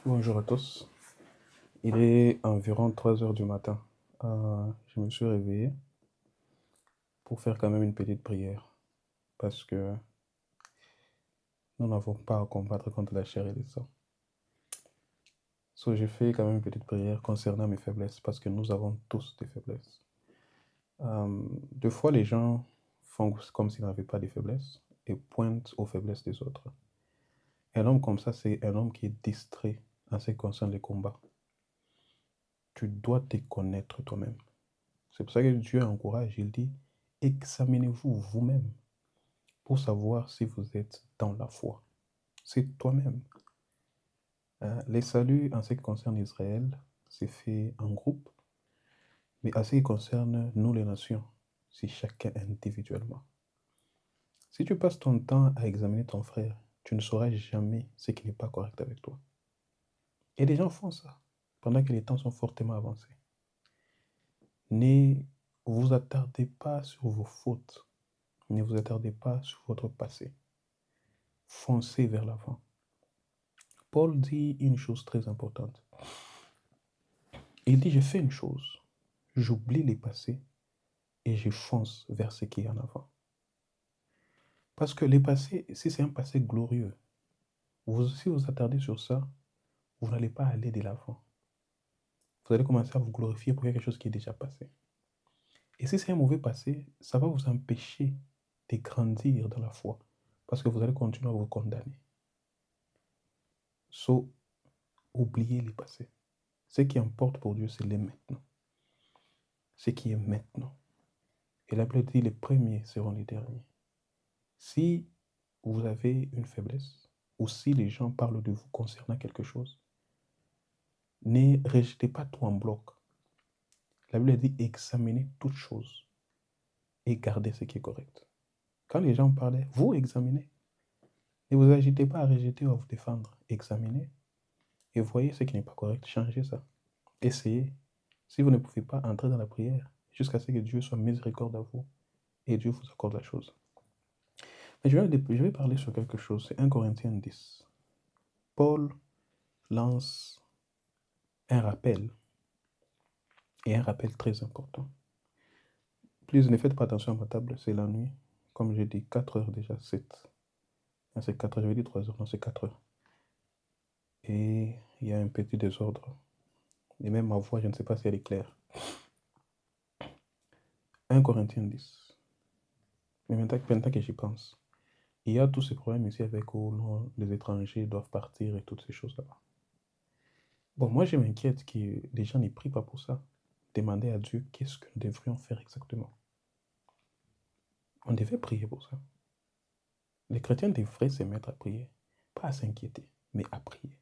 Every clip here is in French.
Bonjour à tous. Il est environ 3 heures du matin. Je me suis réveillé pour faire quand même une petite prière parce que nous n'avons pas à combattre contre la chair et le sang. J'ai fait quand même une petite prière concernant mes faiblesses parce que nous avons tous des faiblesses. Deux fois, les gens font comme s'ils n'avaient pas de faiblesses et pointent aux faiblesses des autres. Un homme comme ça, c'est un homme qui est distrait en ce qui concerne les combats. Tu dois te connaître toi-même. C'est pour ça que Dieu encourage, il dit, examinez-vous vous-même pour savoir si vous êtes dans la foi. C'est toi-même. Les saluts en ce qui concerne Israël, c'est fait en groupe, mais en ce qui concerne nous les nations, c'est chacun individuellement. Si tu passes ton temps à examiner ton frère, tu ne sauras jamais ce qui n'est pas correct avec toi. Et les gens font ça pendant que les temps sont fortement avancés. Ne vous attardez pas sur vos fautes. Ne vous attardez pas sur votre passé. Foncez vers l'avant. Paul dit une chose très importante. Il dit, je fais une chose. J'oublie les passés et je fonce vers ce qui est en avant. Parce que les passés, si c'est un passé glorieux, si vous attardez sur ça, vous n'allez pas aller de l'avant. Vous allez commencer à vous glorifier pour quelque chose qui est déjà passé. Et si c'est un mauvais passé, ça va vous empêcher de grandir dans la foi. Parce que vous allez continuer à vous condamner. Oubliez les passés. Ce qui importe pour Dieu, c'est les maintenant. Ce qui est maintenant. Et la Bible dit, les premiers seront les derniers. Si vous avez une faiblesse, ou si les gens parlent de vous concernant quelque chose, ne rejetez pas tout en bloc. La Bible dit, examinez toutes choses et gardez ce qui est correct. Quand les gens parlaient, vous examinez. Ne vous agitez pas à rejeter ou à vous défendre. Examinez et voyez ce qui n'est pas correct. Changez ça. Essayez. Si vous ne pouvez pas entrer dans la prière, jusqu'à ce que Dieu soit miséricorde à vous et Dieu vous accorde la chose. Mais je vais parler sur quelque chose. C'est 1 Corinthiens 10. Paul lance un rappel, et un rappel très important. Plus ne faites pas attention à ma table, c'est la nuit. Comme j'ai dit, 4 heures déjà, 7. C'est 4 heures, j'avais dit 3 heures, non, c'est 4 heures. Et il y a un petit désordre. Et même ma voix, je ne sais pas si elle est claire. 1 Corinthiens 10. Mais maintenant que j'y pense, il y a tous ces problèmes ici avec où les étrangers doivent partir et toutes ces choses-là. Bon, moi, je m'inquiète que les gens n'y prient pas pour ça. Demander à Dieu qu'est-ce que nous devrions faire exactement. On devait prier pour ça. Les chrétiens devraient se mettre à prier. Pas à s'inquiéter, mais à prier.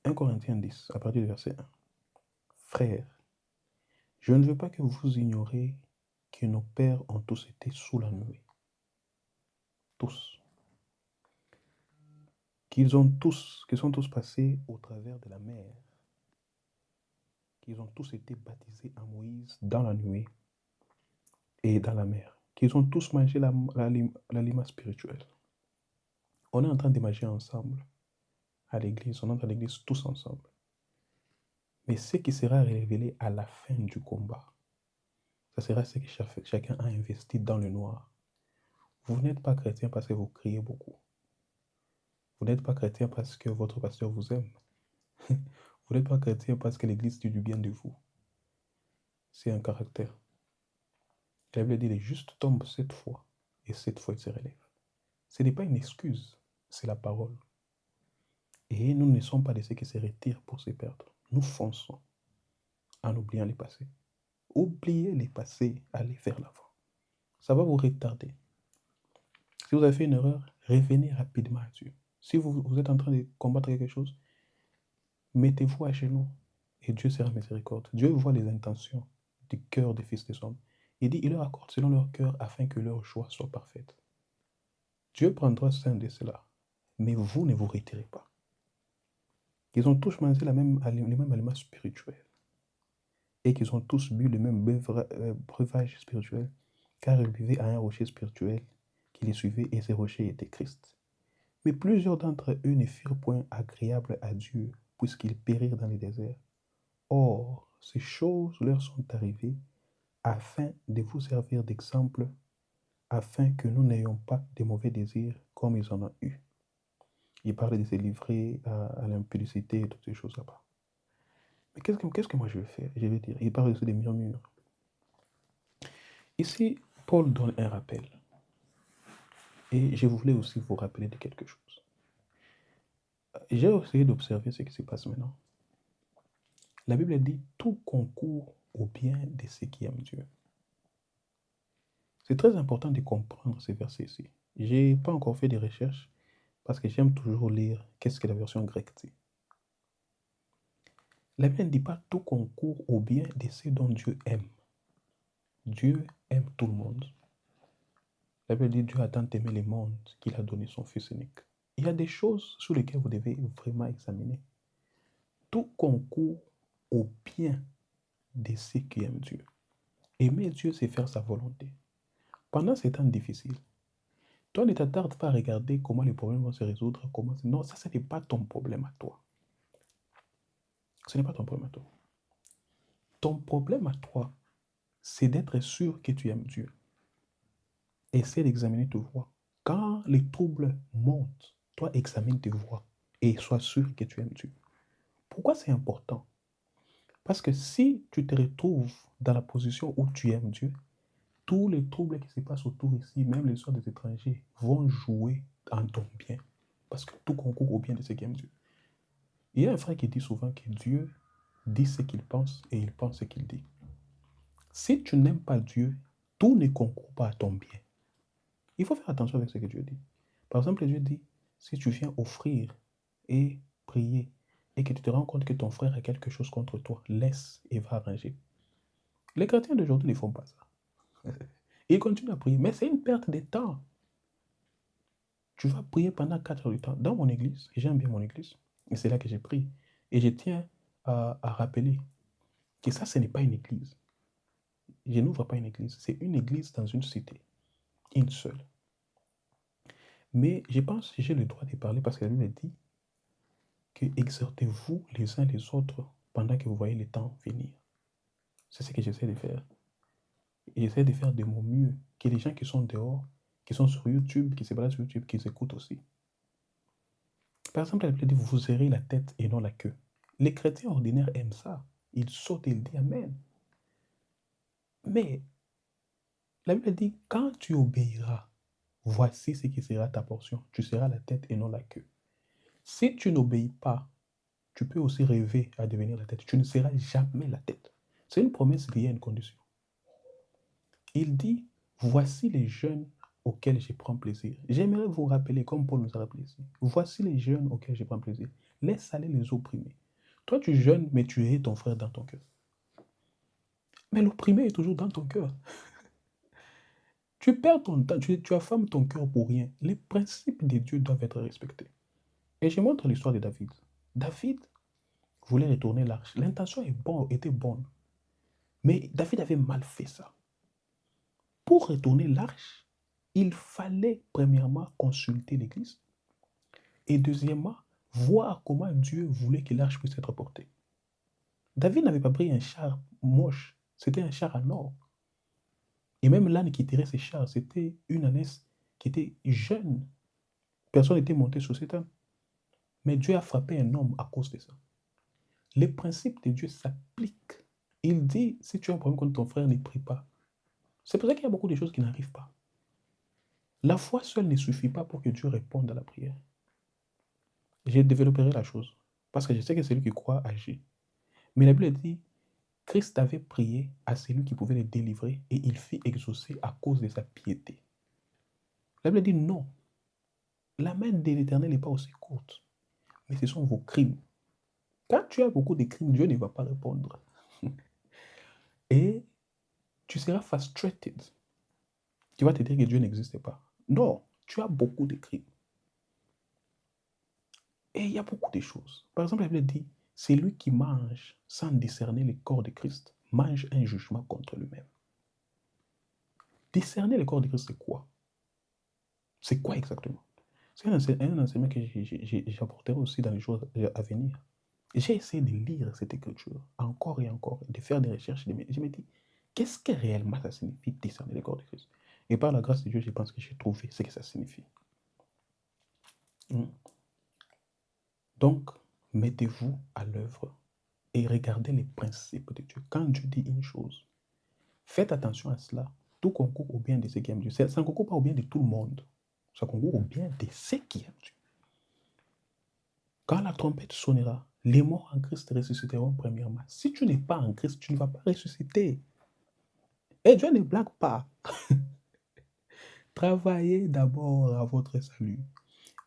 1 Corinthiens 10, à partir du verset 1. Frères, je ne veux pas que vous ignoriez que nos pères ont tous été sous la nuée. Tous. Qu'ils sont tous passés au travers de la mer. Qu'ils ont tous été baptisés à Moïse dans la nuée et dans la mer. Qu'ils ont tous mangé l'aliment spirituel. On est en train de manger ensemble à l'église. On entre à l'église tous ensemble. Mais ce qui sera révélé à la fin du combat, ça sera ce que chacun a investi dans le noir. Vous n'êtes pas chrétien parce que vous criez beaucoup. Vous n'êtes pas chrétien parce que votre pasteur vous aime. Vous n'êtes pas chrétien parce que l'église dit du bien de vous. C'est un caractère. La Bible dit les justes tombent 7 fois et 7 fois ils se relèvent. Ce n'est pas une excuse, c'est la parole. Et nous ne sommes pas de ceux qui se retirent pour se perdre. Nous fonçons en oubliant les passés. Oubliez les passés, allez vers l'avant. Ça va vous retarder. Si vous avez fait une erreur, revenez rapidement à Dieu. Si vous êtes en train de combattre quelque chose, mettez-vous à genoux et Dieu sera miséricorde. Dieu voit les intentions du cœur des fils des hommes. Il dit, il leur accorde selon leur cœur afin que leur joie soit parfaite. Dieu prendra soin de cela, mais vous ne vous retirez pas. Ils ont tous mangé les mêmes aliments spirituels et qu'ils ont tous bu le même breuvage spirituel, car ils buvaient à un rocher spirituel qui les suivait et ce rocher était Christ. Mais plusieurs d'entre eux ne firent point agréable à Dieu, puisqu'ils périrent dans les déserts. Or, ces choses leur sont arrivées afin de vous servir d'exemple, afin que nous n'ayons pas de mauvais désirs comme ils en ont eu. Il parle de se livrer à l'impudicité et toutes ces choses là-bas. Mais qu'est-ce que moi je vais faire? Je vais dire, il parle aussi des murmures. Ici, Paul donne un rappel. Et je voulais aussi vous rappeler de quelque chose. J'ai essayé d'observer ce qui se passe maintenant. La Bible dit tout concourt au bien de ceux qui aiment Dieu. C'est très important de comprendre ces versets-ci. Je n'ai pas encore fait des recherches parce que j'aime toujours lire qu'est-ce que la version grecque dit. La Bible ne dit pas tout concourt au bien de ceux dont Dieu aime. Dieu aime tout le monde. La Bible dit Dieu a tant aimé le monde qu'il a donné son Fils unique. Il y a des choses sur lesquelles vous devez vraiment examiner. Tout concourt au bien de ceux qui aiment Dieu. Aimer Dieu, c'est faire sa volonté. Pendant ces temps difficiles, toi, ne t'attarde pas à regarder comment les problèmes vont se résoudre. Non, ça, ce n'est pas ton problème à toi. Ce n'est pas ton problème à toi. Ton problème à toi, c'est d'être sûr que tu aimes Dieu. Essaie d'examiner tes voies. Quand les troubles montent, toi, examine tes voies et sois sûr que tu aimes Dieu. Pourquoi c'est important? Parce que si tu te retrouves dans la position où tu aimes Dieu, tous les troubles qui se passent autour ici, même les histoires des étrangers, vont jouer en ton bien. Parce que tout concourt au bien de ceux qui aiment Dieu. Il y a un frère qui dit souvent que Dieu dit ce qu'il pense et il pense ce qu'il dit. Si tu n'aimes pas Dieu, tout ne concourt pas à ton bien. Il faut faire attention avec ce que Dieu dit. Par exemple, Dieu dit, si tu viens offrir et prier et que tu te rends compte que ton frère a quelque chose contre toi, laisse et va arranger. Les chrétiens d'aujourd'hui ne font pas ça. Ils continuent à prier, mais c'est une perte de temps. Tu vas prier pendant 4 heures du temps. Dans mon église, et j'aime bien mon église, et c'est là que j'ai prié. Et je tiens à rappeler que ça, ce n'est pas une église. Je n'ouvre pas une église. C'est une église dans une cité. Une seule. Mais je pense que j'ai le droit de parler parce que la Bible dit que exhortez-vous les uns les autres pendant que vous voyez le temps venir. C'est ce que j'essaie de faire. Et j'essaie de faire de mon mieux que les gens qui sont dehors, qui sont sur YouTube, qui se baladent sur YouTube, qu'ils écoutent aussi. Par exemple, la Bible dit vous aurez la tête et non la queue. Les chrétiens ordinaires aiment ça. Ils sautent et ils disent Amen. Mais la Bible dit quand tu obéiras, voici ce qui sera ta portion. Tu seras la tête et non la queue. Si tu n'obéis pas, tu peux aussi rêver à devenir la tête. Tu ne seras jamais la tête. C'est une promesse liée à une condition. Il dit, voici les jeunes auxquels je prends plaisir. J'aimerais vous rappeler, comme Paul nous a rappelé ici, voici les jeunes auxquels je prends plaisir. Laisse aller les opprimés. Toi, tu es jeune, mais tu es ton frère dans ton cœur. Mais l'opprimé est toujours dans ton cœur. Tu perds ton temps, tu affames ton cœur pour rien. Les principes de Dieu doivent être respectés. Et je montre l'histoire de David. David voulait retourner l'arche. L'intention était bonne. Mais David avait mal fait ça. Pour retourner l'arche, il fallait premièrement consulter l'Église et deuxièmement, voir comment Dieu voulait que l'arche puisse être portée. David n'avait pas pris un char moche, c'était un char en or. Et même l'âne qui tirait ces chars, c'était une ânesse qui était jeune. Personne n'était monté sur cet âne. Mais Dieu a frappé un homme à cause de ça. Les principes de Dieu s'appliquent. Il dit, si tu as un problème contre ton frère, ne prie pas. C'est pour ça qu'il y a beaucoup de choses qui n'arrivent pas. La foi seule ne suffit pas pour que Dieu réponde à la prière. Je développerai la chose. Parce que je sais que celui qui croit agit. Mais la Bible dit, Christ avait prié à celui qui pouvait le délivrer et il fit exaucer à cause de sa piété. La Bible dit non. La main de l'Éternel n'est pas aussi courte. Mais ce sont vos crimes. Quand tu as beaucoup de crimes, Dieu ne va pas répondre. Et tu seras frustrated. Tu vas te dire que Dieu n'existe pas. Non, tu as beaucoup de crimes. Et il y a beaucoup de choses. Par exemple, la Bible dit, celui qui mange sans discerner le corps de Christ mange un jugement contre lui-même. Discerner le corps de Christ, c'est quoi? C'est quoi exactement? C'est un enseignement que j'apporterai aussi dans les jours à venir. J'ai essayé de lire cette écriture encore et encore, de faire des recherches. Je me dis, qu'est-ce que réellement ça signifie discerner le corps de Christ? Et par la grâce de Dieu, je pense que j'ai trouvé ce que ça signifie. Donc, mettez-vous à l'œuvre et regardez les principes de Dieu. Quand Dieu dit une chose, faites attention à cela. Tout concourt au bien de ceux qui aiment Dieu. Ça ne concourt pas au bien de tout le monde. Ça concourt au bien de ceux qui aiment Dieu. Quand la trompette sonnera, les morts en Christ ressusciteront premièrement. Si tu n'es pas en Christ, tu ne vas pas ressusciter. Et Dieu ne blague pas. Travaillez d'abord à votre salut.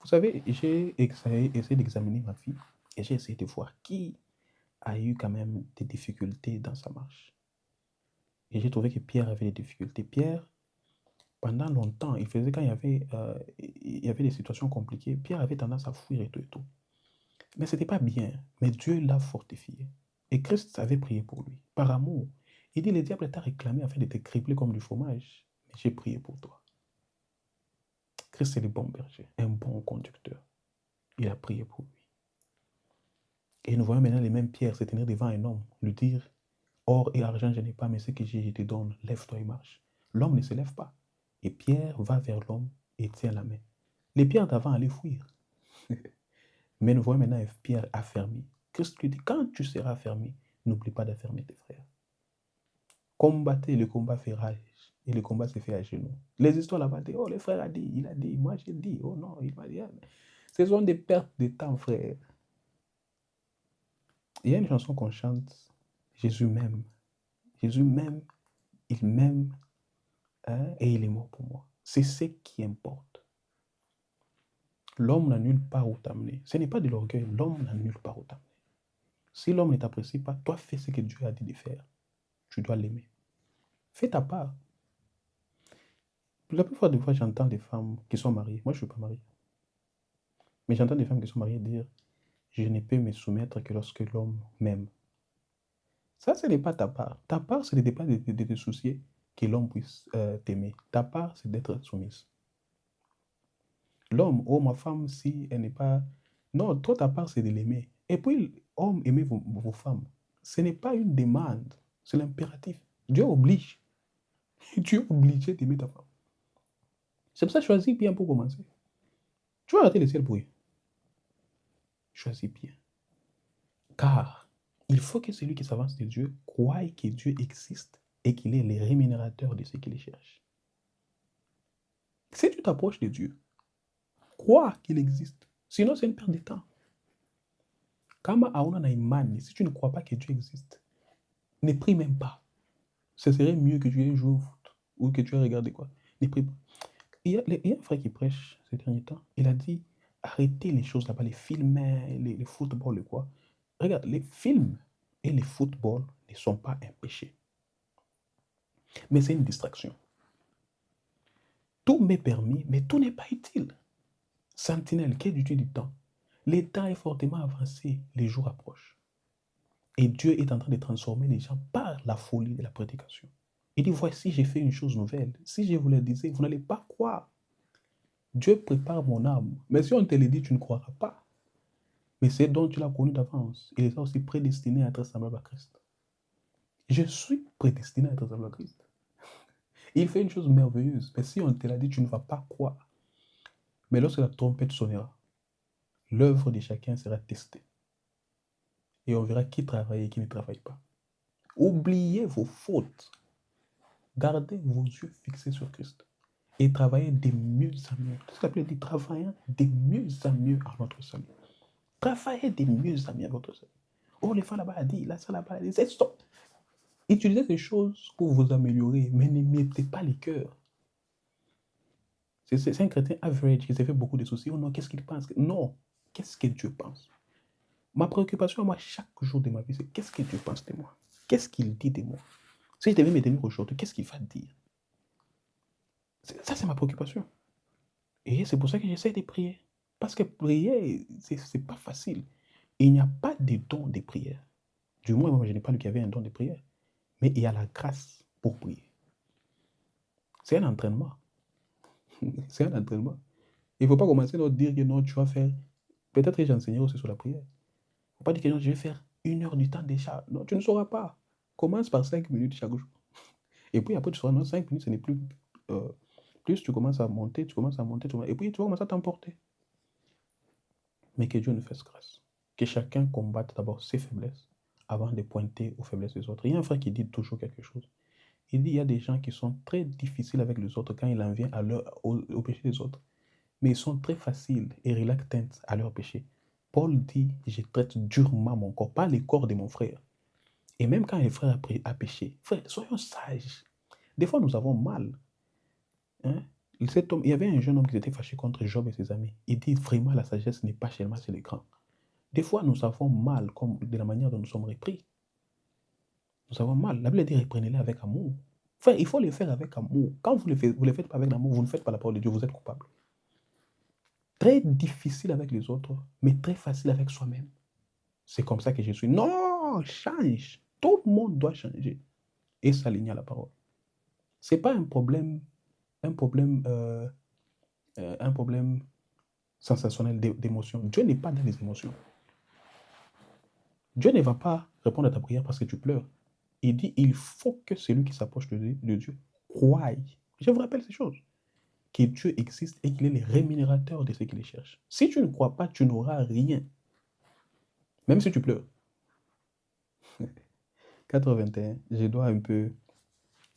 Vous savez, j'ai essayé d'examiner ma vie et j'ai essayé de voir qui a eu quand même des difficultés dans sa marche. Et j'ai trouvé que Pierre avait des difficultés. Pierre, pendant longtemps, il faisait quand il y avait des situations compliquées, Pierre avait tendance à fuir et tout et tout. Mais ce n'était pas bien. Mais Dieu l'a fortifié. Et Christ avait prié pour lui, par amour. Il dit, le diable t'a réclamé afin de te cribler comme du fromage. Mais j'ai prié pour toi. Christ est le bon berger, un bon conducteur. Il a prié pour lui. Et nous voyons maintenant les mêmes pierres se tenir devant un homme, lui dire, or et argent je n'ai pas, mais ce que j'ai, je te donne, lève-toi et marche. L'homme ne se lève pas. Et Pierre va vers l'homme et tient la main. Les pierres d'avant allaient fuir. Mais nous voyons maintenant Pierre affermi. Christ lui dit, quand tu seras affermi, n'oublie pas d'affermir tes frères. Combattez, le combat fait rage. Et le combat se fait à genoux. Les histoires là-bas, oh, le frère a dit, il a dit, moi j'ai dit, oh non, il m'a dit. Ce sont des pertes de temps, frère. Il y a une chanson qu'on chante, Jésus m'aime. Jésus m'aime, il m'aime, hein, et il est mort pour moi. C'est ce qui importe. L'homme n'a nulle part où t'amener. Ce n'est pas de l'orgueil, l'homme n'a nulle part où t'amener. Si l'homme ne t'apprécie pas, toi fais ce que Dieu a dit de faire. Tu dois l'aimer. Fais ta part. La plupart des fois, j'entends des femmes qui sont mariées. Moi, je ne suis pas marié. Mais j'entends des femmes qui sont mariées dire, je ne peux me soumettre que lorsque l'homme m'aime. Ça, ce n'est pas ta part. Ta part, ce n'est pas de te soucier que l'homme puisse t'aimer. Ta part, c'est d'être soumise. L'homme, oh ma femme, si elle n'est pas... Non, toi, ta part, c'est de l'aimer. Et puis, homme, aimez vos femmes. Ce n'est pas une demande, c'est l'impératif. Dieu oblige. Tu es obligé d'aimer ta femme. C'est pour ça que choisis bien pour commencer. Tu vas arrêter le ciel brûler. Choisis bien. Car il faut que celui qui s'avance de Dieu croie que Dieu existe et qu'il est le rémunérateur de ceux qui le cherchent. Si tu t'approches de Dieu, crois qu'il existe. Sinon, c'est une perte de temps. Kama hauna na imani, si tu ne crois pas que Dieu existe, ne prie même pas. Ce serait mieux que tu aies joué au foot ou que tu aies regardé quoi. Ne prie pas. Il y a un frère qui prêche ces derniers temps. Il a dit, arrêtez les choses là-bas, les films, les footballs, les quoi. Regarde, les films et les footballs ne sont pas un péché. Mais c'est une distraction. Tout m'est permis, mais tout n'est pas utile. Sentinelle, qu'est du temps? Le temps est fortement avancé, les jours approchent. Et Dieu est en train de transformer les gens par la folie de la prédication. Il dit, voici, j'ai fait une chose nouvelle. Si je vous le disais, vous n'allez pas croire. Dieu prépare mon âme. Mais si on te le dit, tu ne croiras pas. Mais c'est dont tu l'as connu d'avance. Il est aussi prédestiné à être semblable à Christ. Je suis prédestiné à être semblable à Christ. Il fait une chose merveilleuse. Mais si on te l'a dit, tu ne vas pas croire. Mais lorsque la trompette sonnera, l'œuvre de chacun sera testée. Et on verra qui travaille et qui ne travaille pas. Oubliez vos fautes. Gardez vos yeux fixés sur Christ. Et travaillez de mieux en mieux. C'est ce qu'on dit, travaillons de mieux en mieux à notre salut. Travaillez de mieux en mieux à votre salut. Oh, les femmes là-bas a dit, là, ça là-bas a dit, c'est stop. Utilisez ces choses pour vous améliorer, mais ne mettez pas les cœurs. C'est un chrétien average qui s'est fait beaucoup de soucis. Oh non, qu'est-ce qu'il pense? Non, qu'est-ce que Dieu pense? Ma préoccupation, moi, chaque jour de ma vie, c'est qu'est-ce que Dieu pense de moi? Qu'est-ce qu'il dit de moi? Si je devais me tenir aujourd'hui, qu'est-ce qu'il va dire? Ça, c'est ma préoccupation. Et c'est pour ça que j'essaie de prier. Parce que prier, c'est pas facile. Il n'y a pas de don de prière. Du moins, moi, je n'ai pas lu qu'il y avait un don de prière. Mais il y a la grâce pour prier. C'est un entraînement. C'est un entraînement. Il ne faut pas commencer à dire que non, tu vas faire. Peut-être que j'enseignerai aussi sur la prière. Il ne faut pas dire que non, je vais faire 1 heure du temps déjà. Non, tu ne sauras pas. Commence par 5 minutes chaque jour. Et puis après, tu sauras, non, 5 minutes, ce n'est plus. Plus tu commences à monter, tu commences à monter, et puis tu vas commencer à t'emporter. Mais que Dieu nous fasse grâce. Que chacun combatte d'abord ses faiblesses avant de pointer aux faiblesses des autres. Il y a un frère qui dit toujours quelque chose. Il dit il y a des gens qui sont très difficiles avec les autres quand il en vient au péché des autres. Mais ils sont très faciles et reluctants à leur péché. Paul dit je traite durement mon corps, pas le corps de mon frère. Et même quand le frère a péché, frère, soyons sages. Des fois, nous avons mal. Hein? Cet homme, il y avait un jeune homme qui était fâché contre Job et ses amis. Il dit vraiment la sagesse n'est pas seulement chez les grands. Des fois, nous avons mal comme de la manière dont nous sommes repris. Nous avons mal. La Bible dit reprenez-les avec amour. Enfin, il faut les faire avec amour. Quand vous ne les faites pas avec amour, vous ne faites pas la parole de Dieu, vous êtes coupable. Très difficile avec les autres, mais très facile avec soi-même. C'est comme ça que je suis. Non, change. Tout le monde doit changer et s'aligner à la parole. Ce n'est pas un problème sensationnel d'émotion. Dieu n'est pas dans les émotions. Dieu ne va pas répondre à ta prière parce que tu pleures. Il dit, il faut que celui qui s'approche de Dieu croie. Je vous rappelle ces choses. Que Dieu existe et qu'il est le rémunérateur de ceux qui les cherchent. Si tu ne crois pas, tu n'auras rien. Même si tu pleures. 4h21, je dois un peu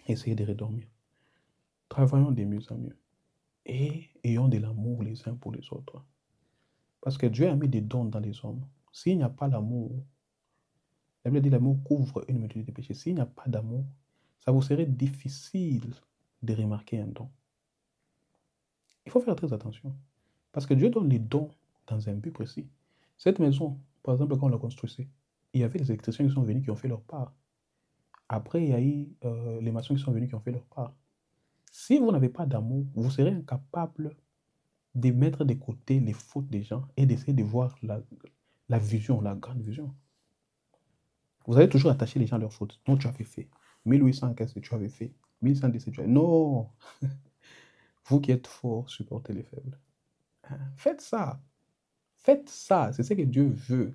essayer de redormir. Travaillons de mieux en mieux. Et ayons de l'amour les uns pour les autres. Parce que Dieu a mis des dons dans les hommes. S'il n'y a pas l'amour, la Bible dit l'amour couvre une multitude de péchés. S'il n'y a pas d'amour, ça vous serait difficile de remarquer un don. Il faut faire très attention. Parce que Dieu donne les dons dans un but précis. Cette maison, par exemple, quand on la construisait, il y avait les électriciens qui sont venus qui ont fait leur part. Après, il y a eu les maçons qui sont venus qui ont fait leur part. Si vous n'avez pas d'amour, vous serez incapable de mettre de côté les fautes des gens et d'essayer de voir la vision, la grande vision. Vous allez toujours attacher les gens à leurs fautes. Non, tu avais fait. 1815, tu avais fait. 1117, tu avais fait. Non. Vous qui êtes forts, supportez les faibles. Faites ça. Faites ça. C'est ce que Dieu veut.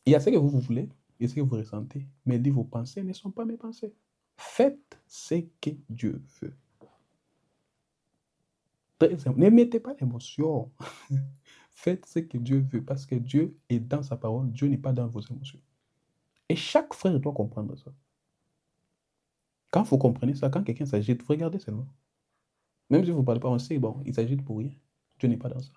Il y a ce que vous voulez et ce que vous ressentez. Mais dit vos pensées ne sont pas mes pensées. Faites ce que Dieu veut. Ne mettez pas l'émotion. Faites ce que Dieu veut parce que Dieu est dans sa parole. Dieu n'est pas dans vos émotions. Et chaque frère doit comprendre ça. Quand vous comprenez ça, quand quelqu'un s'agite, vous regardez seulement. Même si vous ne parlez pas, on sait, bon, il s'agite pour rien. Dieu n'est pas dans ça.